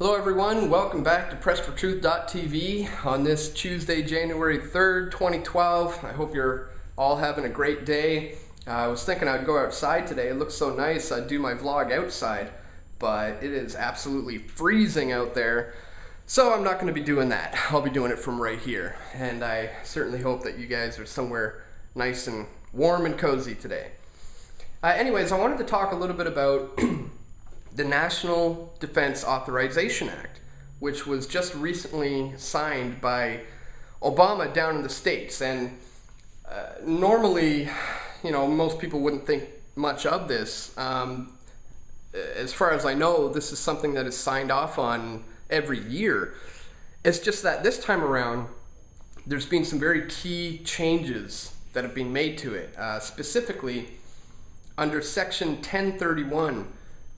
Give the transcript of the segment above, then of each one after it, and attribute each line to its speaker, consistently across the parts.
Speaker 1: Hello everyone, welcome back to PressForTruth.tv on this Tuesday, January 3rd, 2012. I hope you're all having a great day. I was thinking I'd go outside today. It looks so nice. I'd do my vlog outside, but it is absolutely freezing out there. So I'm not going to be doing that. I'll be doing it from right here. And I certainly hope that you guys are somewhere nice and warm and cozy today. Anyways, I wanted to talk a little bit about the National Defense Authorization Act, which was just recently signed by Obama down in the States. And normally, you know, most people wouldn't think much of this. As far as I know, this is something that is signed off on every year. It's just that this time around, there's been some very key changes that have been made to it. Specifically, under Section 1031,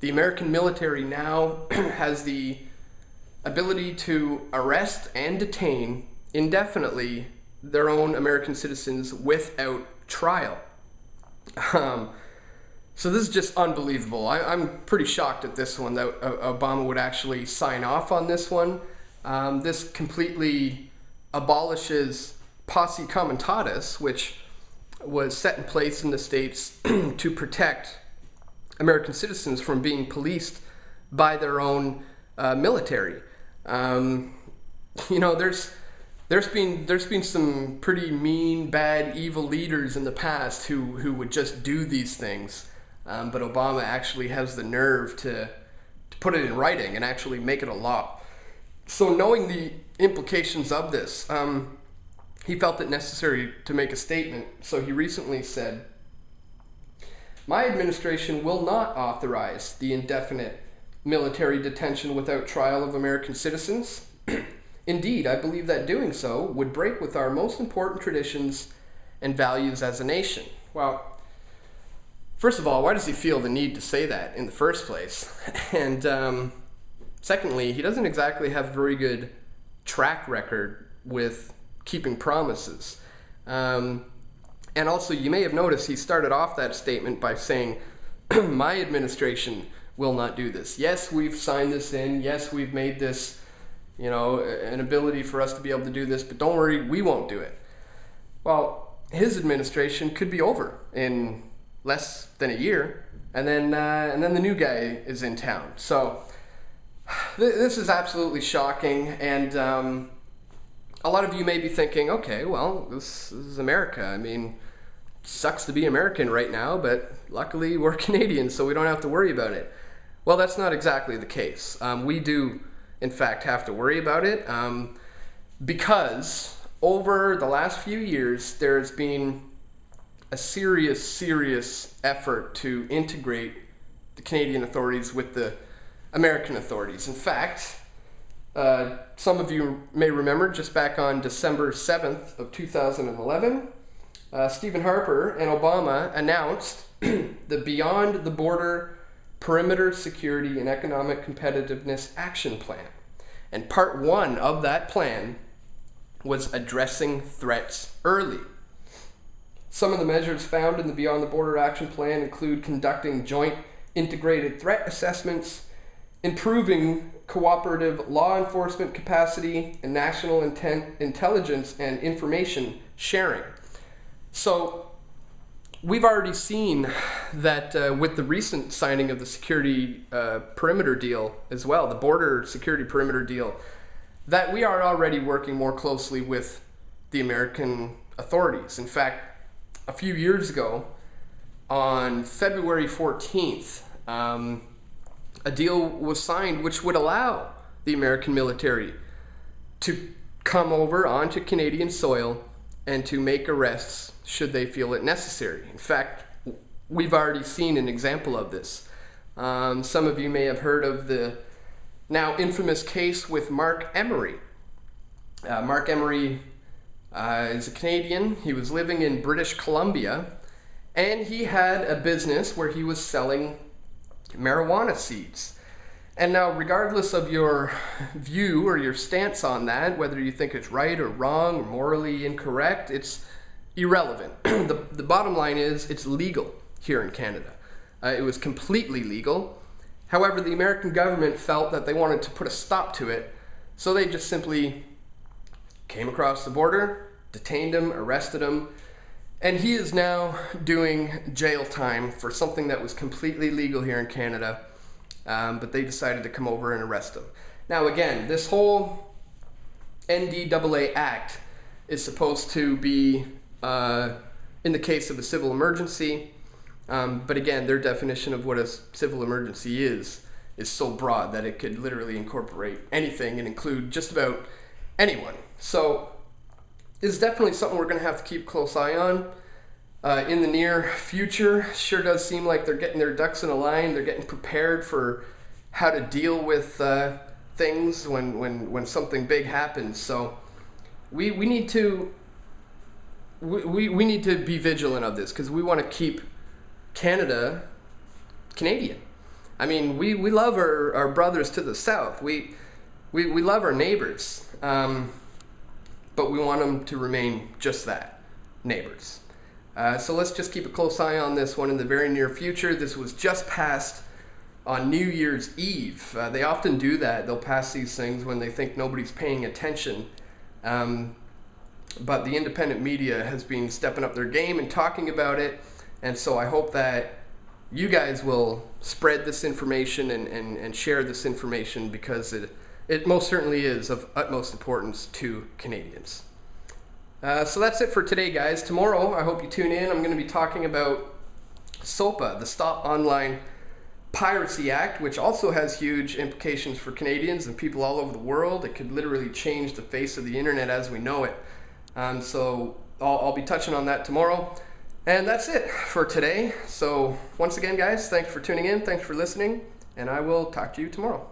Speaker 1: the American military now has the ability to arrest and detain indefinitely their own American citizens without trial. So this is just unbelievable. I'm pretty shocked at this one, that Obama would actually sign off on this one. This completely abolishes posse comitatus, which was set in place in the States to protect American citizens from being policed by their own military. You know, there's been some pretty mean, bad, evil leaders in the past who would just do these things, but Obama actually has the nerve to put it in writing and actually make it a law. So knowing the implications of this, he felt it necessary to make a statement. So he recently said, "My administration will not authorize the indefinite military detention without trial of American citizens. Indeed, I believe that doing so would break with our most important traditions and values as a nation." Well, first of all, why does he feel the need to say that in the first place? And secondly, he doesn't exactly have a very good track record with keeping promises. And also, you may have noticed he started off that statement by saying, "My administration will not do this. Yes, we've signed this in. Yes, we've made this, you know, an ability for us to be able to do this, but don't worry, we won't do it." Well, his administration could be over in less than a year, and then the new guy is in town. So this is absolutely shocking, and a lot of you may be thinking, okay, well, this is America. I mean, sucks to be American right now, but luckily we're Canadians, so we don't have to worry about it. Well, that's not exactly the case. We do, in fact, have to worry about it because over the last few years, there's been a serious effort to integrate the Canadian authorities with the American authorities. In fact, some of you may remember just back on December 7th of 2011, Stephen Harper and Obama announced the Beyond the Border Perimeter Security and Economic Competitiveness Action Plan. And part one of that plan was addressing threats early. Some of the measures found in the Beyond the Border Action Plan include conducting joint integrated threat assessments, improving cooperative law enforcement capacity, and national intelligence and information sharing. So we've already seen that with the recent signing of the security perimeter deal as well, the border security perimeter deal, that we are already working more closely with the American authorities. In fact, a few years ago, on February 14th, a deal was signed which would allow the American military to come over onto Canadian soil and to make arrests should they feel it necessary. In fact, we've already seen an example of this. Some of you may have heard of the now infamous case with Mark Emery. Mark Emery is a Canadian. He was living in British Columbia, and he had a business where he was selling marijuana seeds. And now, regardless of your view or your stance on that, whether you think it's right or wrong or morally incorrect, it's irrelevant. The bottom line is it's legal here in Canada. It was completely legal. However, the American government felt that they wanted to put a stop to it, so they just simply came across the border, detained him, arrested him, and he is now doing jail time for something that was completely legal here in Canada, but they decided to come over and arrest him. Now again, this whole NDAA Act is supposed to be in the case of a civil emergency, but again, their definition of what a civil emergency is so broad that it could literally incorporate anything and include just about anyone. So it's definitely something we're going to have to keep a close eye on in the near future. Sure does seem like they're getting their ducks in a line. They're getting prepared for how to deal with things when something big happens. So we need to we need to be vigilant of this, because we want to keep Canada Canadian. I mean, we love our brothers to the south. We love our neighbors, but we want them to remain just that, neighbors. So let's just keep a close eye on this one in the very near future. This was just passed on New Year's Eve. They often do that. They'll pass these things when they think nobody's paying attention. But the independent media has been stepping up their game and talking about it. And so I hope that you guys will spread this information and share this information, because it most certainly is of utmost importance to Canadians. So that's it for today, guys. Tomorrow, I hope you tune in. I'm going to be talking about SOPA, the Stop Online Piracy Act, which also has huge implications for Canadians and people all over the world. It could literally change the face of the internet as we know it. So I'll be touching on that tomorrow. And that's it for today. So once again, guys, thanks for tuning in. Thanks for listening. And I will talk to you tomorrow.